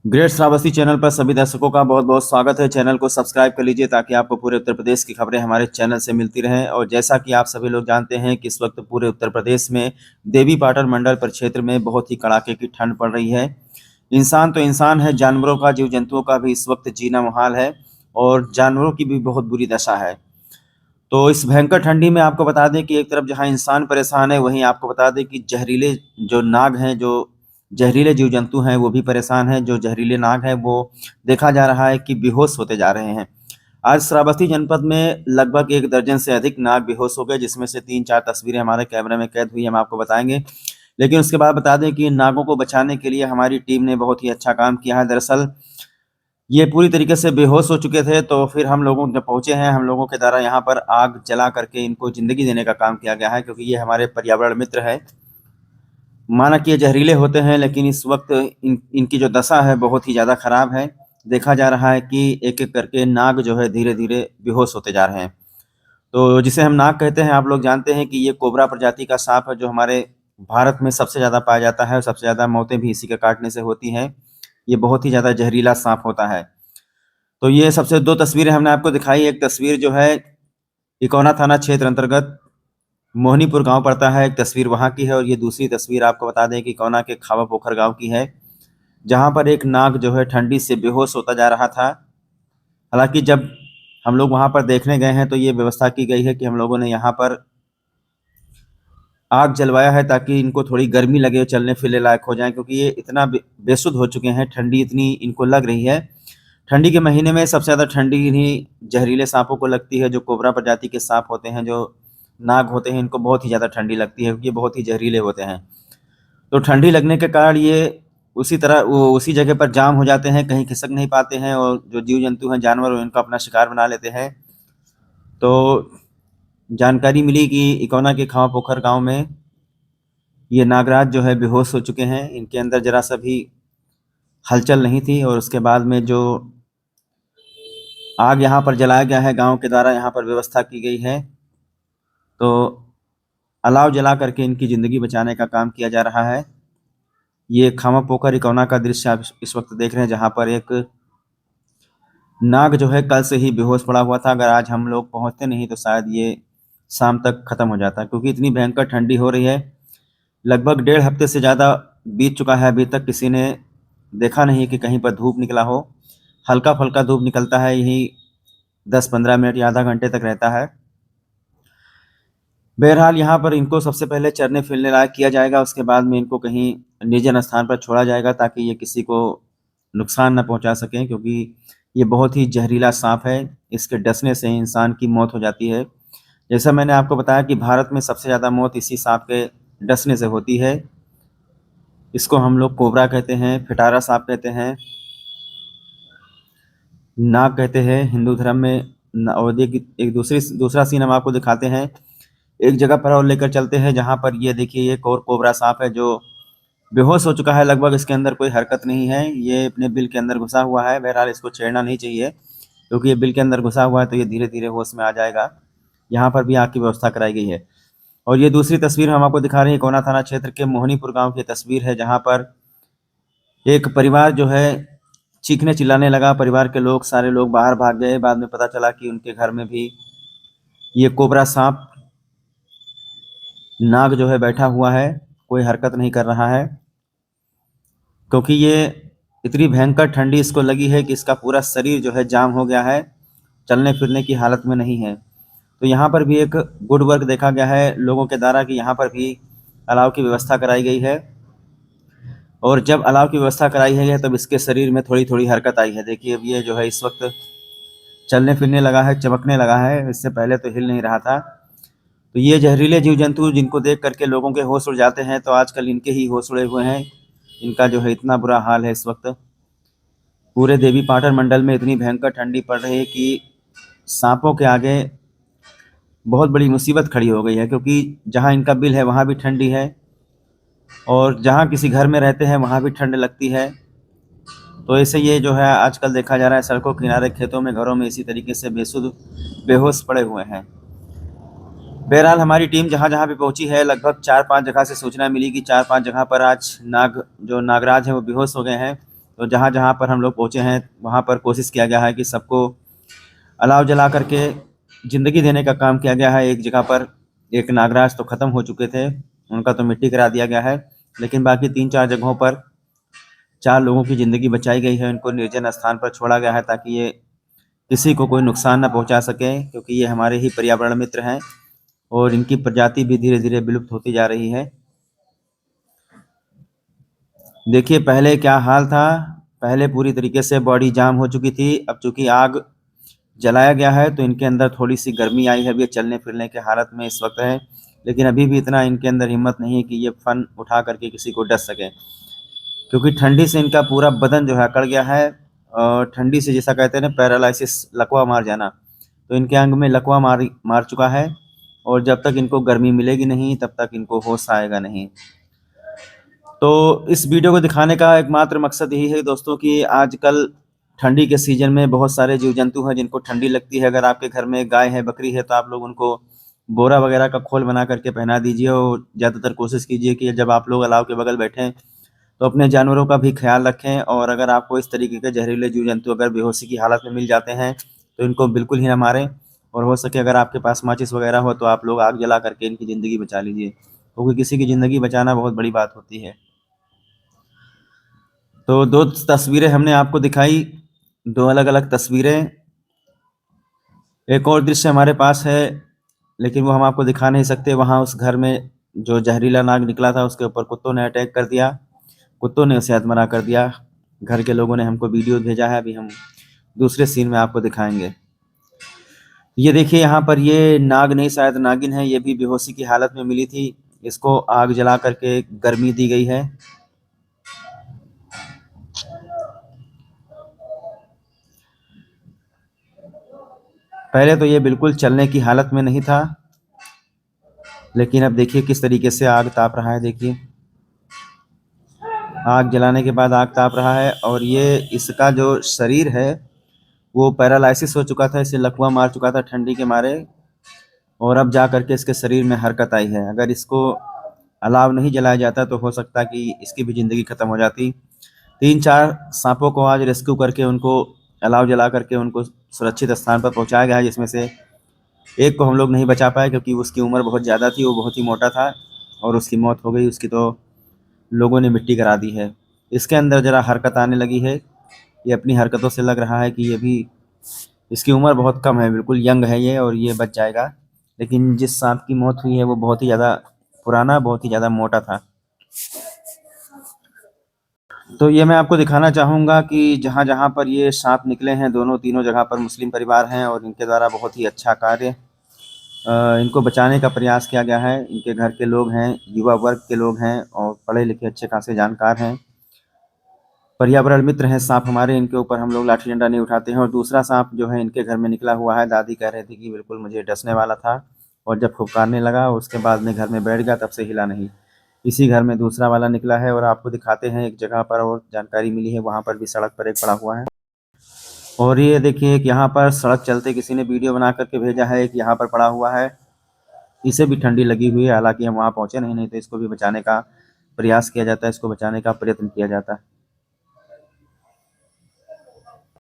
Great Shravasti channel पर सभी दर्शकों का बहुत बहुत स्वागत है। चैनल को सब्सक्राइब कर लीजिए ताकि आपको पूरे उत्तर प्रदेश की खबरें हमारे चैनल से मिलती रहें। और जैसा कि आप सभी लोग जानते हैं कि इस वक्त पूरे उत्तर प्रदेश में देवी पाटन मंडल परिक्षेत्र में बहुत ही कड़ाके की ठंड पड़ रही है। इंसान तो इंसान है, जानवरों का, जीव जंतुओं का भी इस वक्त जीना मुहाल है और जानवरों की भी बहुत बुरी दशा है। तो इस भयंकर ठंडी में आपको बता दें कि एक तरफ जहाँ इंसान परेशान है, वहीं आपको बता दें कि जहरीले जो नाग हैं, जो जहरीले जीव जंतु हैं, वो भी परेशान हैं। जो जहरीले नाग हैं वो देखा जा रहा है कि बेहोश होते जा रहे हैं। आज श्रावस्ती जनपद में लगभग 1 दर्जन से अधिक नाग बेहोश हो गए, जिसमें से 3-4 तस्वीरें हमारे कैमरे में कैद हुई, हम आपको बताएंगे। लेकिन उसके बाद बता दें कि इन नागों को बचाने के लिए हमारी टीम ने बहुत ही अच्छा काम किया है। दरअसल ये पूरी तरीके से बेहोश हो चुके थे, तो फिर हम लोगों जब पहुँचे हैं, हम लोगों के द्वारा यहाँ पर आग जला करके इनको ज़िंदगी देने का काम किया गया है, क्योंकि ये हमारे पर्यावरण मित्र है। माना कि ये जहरीले होते हैं, लेकिन इस वक्त इनकी जो दशा है बहुत ही ज़्यादा खराब है। देखा जा रहा है कि एक-एक करके नाग जो है धीरे-धीरे बेहोश होते जा रहे हैं। तो जिसे हम नाग कहते हैं, आप लोग जानते हैं कि ये कोबरा प्रजाति का साँप है, जो हमारे भारत में सबसे ज़्यादा पाया जाता है और सबसे ज़्यादा मौतें भी इसी के काटने से होती हैं। ये बहुत ही ज़्यादा जहरीला साँप होता है। तो ये सबसे 2 तस्वीरें हमने आपको दिखाई। एक तस्वीर जो है इकौना थाना क्षेत्र अंतर्गत मोहनीपुर गाँव पड़ता है, एक तस्वीर वहाँ की है, और ये दूसरी तस्वीर आपको बता दें कि इकौना के खावा पोखर गाँव की है, जहाँ पर एक नाग जो है ठंडी से बेहोश होता जा रहा था। हालाँकि जब हम लोग वहाँ पर देखने गए हैं तो ये व्यवस्था की गई है कि हम लोगों ने यहाँ पर आग जलवाया है ताकि इनको थोड़ी गर्मी लगे, चलने-फिरने लायक हो जाएँ, क्योंकि ये इतना बेसुध हो चुके हैं, ठंडी इतनी इनको लग रही है। ठंडी के महीने में सबसे ज़्यादा ठंडी इन्हीं जहरीले साँपों को लगती है, जो कोबरा प्रजाति के साँप होते हैं, जो नाग होते हैं, इनको बहुत ही ज़्यादा ठंडी लगती है, क्योंकि ये बहुत ही जहरीले होते हैं। तो ठंडी लगने के कारण ये उसी जगह पर जाम हो जाते हैं, कहीं खिसक नहीं पाते हैं, और जो जीव-जंतु हैं, जानवर, वो इनको अपना शिकार बना लेते हैं। तो जानकारी मिली कि इकौना के खावा पोखर गाँव में ये नागराज जो है बेहोश हो चुके हैं। इनके अंदर ज़रा-सा भी हलचल नहीं थी, और उसके बाद में जो आग यहाँ पर जलाया गया है, गाँव के द्वारा यहाँ पर व्यवस्था की गई है, तो अलाव जला करके इनकी ज़िंदगी बचाने का काम किया जा रहा है। ये खावा पोखर इकौना का दृश्य आप इस वक्त देख रहे हैं, जहाँ पर एक नाग जो है कल से ही बेहोश पड़ा हुआ था। अगर आज हम लोग पहुँचते नहीं तो शायद ये शाम तक ख़त्म हो जाता, क्योंकि इतनी भयंकर ठंडी हो रही है। लगभग 1.5 हफ्ते से ज़्यादा बीत चुका है, अभी तक किसी ने देखा नहीं कि कहीं पर धूप निकला हो। हल्का-फुल्का धूप निकलता है, यही 10-15 मिनट या आधा घंटे तक रहता है। बहरहाल यहाँ पर इनको सबसे पहले चरने-फिरने लायक किया जाएगा, उसके बाद में इनको कहीं निर्जन स्थान पर छोड़ा जाएगा ताकि ये किसी को नुकसान ना पहुँचा सकें, क्योंकि ये बहुत ही जहरीला साँप है। इसके डसने से इंसान की मौत हो जाती है। जैसा मैंने आपको बताया कि भारत में सबसे ज़्यादा मौत इसी साँप के डसने से होती है। इसको हम लोग कोबरा कहते हैं, पिटारा साँप कहते हैं, नाग कहते हैं हिंदू धर्म में। और एक दूसरा सीन हम आपको दिखाते हैं। एक जगह पर और लेकर चलते हैं, जहाँ पर ये देखिए एक और कोबरा साँप है जो बेहोश हो चुका है। लगभग इसके अंदर कोई हरकत नहीं है, ये अपने बिल के अंदर घुसा हुआ है। बहरहाल इसको छेड़ना नहीं चाहिए, क्योंकि ये बिल के अंदर घुसा हुआ है तो ये धीरे-धीरे होश में आ जाएगा। यहाँ पर भी आग की व्यवस्था कराई गई है। और ये दूसरी तस्वीर हम आपको दिखा रहे हैं, इकौना थाना क्षेत्र के मोहनीपुर गाँव की तस्वीर है, जहाँ पर एक परिवार जो है चीखने-चिल्लाने लगा। परिवार के लोग, सारे लोग बाहर भाग गए। बाद में पता चला कि उनके घर में भी ये कोबरा साँप, नाग जो है बैठा हुआ है, कोई हरकत नहीं कर रहा है, क्योंकि ये इतनी भयंकर ठंडी इसको लगी है कि इसका पूरा शरीर जो है जाम हो गया है, चलने-फिरने की हालत में नहीं है। तो यहाँ पर भी एक गुड वर्क देखा गया है लोगों के द्वारा कि यहाँ पर भी अलाव की व्यवस्था कराई गई है, और जब अलाव की व्यवस्था कराई गई है तब इसके शरीर में थोड़ी-थोड़ी हरकत आई है। देखिए अब ये जो है इस वक्त चलने-फिरने लगा है, चमकने लगा है, इससे पहले तो हिल नहीं रहा था। तो ये जहरीले जीव-जंतु जिनको देख कर के लोगों के होश उड़ जाते हैं, तो आजकल इनके ही होश उड़े हुए हैं। इनका जो है इतना बुरा हाल है इस वक्त। पूरे देवीपाटन मंडल में इतनी भयंकर ठंडी पड़ रही है कि साँपों के आगे बहुत बड़ी मुसीबत खड़ी हो गई है, क्योंकि जहाँ इनका बिल है वहाँ भी ठंडी है, और जहाँ किसी घर में रहते हैं वहाँ भी ठंड लगती है। तो ऐसे ये जो है आजकल देखा जा रहा है, सड़कों के किनारे, खेतों में, घरों में इसी तरीके से बेहोश पड़े हुए हैं। बहरहाल हमारी टीम जहाँ-जहाँ भी पहुँची है, लगभग 4-5 जगह से सूचना मिली कि 4-5 जगह पर आज नागराज हैं वो बेहोश हो गए हैं। तो जहाँ जहाँ पर हम लोग पहुँचे हैं वहाँ पर कोशिश किया गया है कि सबको अलाव जला करके ज़िंदगी देने का काम किया गया है। एक जगह पर एक नागराज तो ख़त्म हो चुके थे, उनका तो मिट्टी करा दिया गया है, लेकिन बाकी 3-4 जगहों पर 4 लोगों की ज़िंदगी बचाई गई है। उनको निर्जन स्थान पर छोड़ा गया है ताकि ये किसी को कोई नुकसान ना पहुंचा सके, क्योंकि ये हमारे ही पर्यावरण मित्र हैं और इनकी प्रजाति भी धीरे-धीरे विलुप्त होती जा रही है। देखिए पहले क्या हाल था, पहले पूरी तरीके से बॉडी जाम हो चुकी थी। अब चूँकि आग जलाया गया है तो इनके अंदर थोड़ी-सी गर्मी आई है। अब ये चलने-फिरने के हालत में इस वक़्त है, लेकिन अभी भी इतना इनके अंदर हिम्मत नहीं है कि ये फन उठा करके किसी को डस सकें, क्योंकि ठंडी से इनका पूरा बदन जो है अकड़ गया है। और ठंडी से जैसा कहते हैं ना पैरालिसिस, लकवा मार जाना, तो इनके अंग में लकवा मार चुका है और जब तक इनको गर्मी मिलेगी नहीं तब तक इनको होश आएगा नहीं। तो इस वीडियो को दिखाने का एकमात्र मकसद यही है दोस्तों कि आजकल ठंडी के सीज़न में बहुत सारे जीव-जंतु हैं जिनको ठंडी लगती है। अगर आपके घर में गाय है, बकरी है, तो आप लोग उनको बोरा वगैरह का खोल बना करके पहना दीजिए और ज़्यादातर कोशिश कीजिए कि जब आप लोग अलाव के बगल बैठें तो अपने जानवरों का भी ख्याल रखें। और अगर आपको इस तरीके के जहरीले जीव-जंतु अगर बेहोशी की हालत में मिल जाते हैं तो इनको बिल्कुल ही ना मारें, और हो सके अगर आपके पास माचिस वगैरह हो तो आप लोग आग जला करके इनकी ज़िंदगी बचा लीजिए, क्योंकि किसी की ज़िंदगी बचाना बहुत बड़ी बात होती है। तो 2 तस्वीरें हमने आपको दिखाई, 2 अलग-अलग तस्वीरें। एक और दृश्य हमारे पास है, लेकिन वो हम आपको दिखा नहीं सकते। वहाँ उस घर में जो जहरीला नाग निकला था उसके ऊपर कुत्तों ने अटैक कर दिया, कुत्तों ने उसे हतमरा कर दिया। घर के लोगों ने हमको वीडियो भेजा है, अभी हम दूसरे सीन में आपको दिखाएँगे। ये देखिए यहाँ पर ये नाग नहीं शायद नागिन है, ये भी बेहोशी की हालत में मिली थी। इसको आग जला करके गर्मी दी गई है। पहले तो ये बिल्कुल चलने की हालत में नहीं था, लेकिन अब देखिए किस तरीके से आग ताप रहा है। देखिए आग जलाने के बाद आग ताप रहा है और ये इसका जो शरीर है वो पैरालिसिस हो चुका था, इसे लकवा मार चुका था ठंडी के मारे, और अब जा करके इसके शरीर में हरकत आई है। अगर इसको अलाव नहीं जलाया जाता तो हो सकता कि इसकी भी ज़िंदगी ख़त्म हो जाती। 3-4 साँपों को आज रेस्क्यू करके उनको अलाव जला करके उनको सुरक्षित स्थान पर पहुँचाया गया है, जिसमें से एक को हम लोग नहीं बचा पाए क्योंकि उसकी उम्र बहुत ज़्यादा थी, वो बहुत ही मोटा था और उसकी मौत हो गई। उसकी तो लोगों ने मिट्टी करा दी है। इसके अंदर ज़रा हरकत आने लगी है, ये अपनी हरकतों से लग रहा है कि ये भी, इसकी उम्र बहुत कम है, बिल्कुल यंग है ये और ये बच जाएगा। लेकिन जिस साँप की मौत हुई है वो बहुत ही ज़्यादा पुराना, बहुत ही ज़्यादा मोटा था। तो ये मैं आपको दिखाना चाहूँगा कि जहाँ-जहाँ पर ये साँप निकले हैं, दोनों तीनों जगह पर मुस्लिम परिवार हैं और इनके द्वारा बहुत ही अच्छा कार्य इनको बचाने का प्रयास किया गया है। इनके घर के लोग हैं, युवा वर्ग के लोग हैं और पढ़े-लिखे अच्छे खासे जानकार हैं। पर्यावरण मित्र हैं साँप हमारे, इनके ऊपर हम लोग लाठी डंडा नहीं उठाते हैं। और दूसरा साँप जो है इनके घर में निकला हुआ है, दादी कह रही थी कि बिल्कुल मुझे डसने वाला था और जब फुफकारने लगा उसके बाद में घर में बैठ गया, तब से हिला नहीं। इसी घर में दूसरा वाला निकला है और आपको दिखाते हैं एक जगह पर और जानकारी मिली है, वहाँ पर भी सड़क पर एक पड़ा हुआ है। और ये देखिए कि यहाँ पर सड़क चलते किसी ने वीडियो बना करके भेजा है, एक यहाँ पर पड़ा हुआ है। इसे भी ठंडी लगी हुई है, हालाँकि हम वहाँ पहुँचे नहीं, नहीं तो इसको भी बचाने का प्रयास किया जाता है, इसको बचाने का प्रयत्न किया जाता।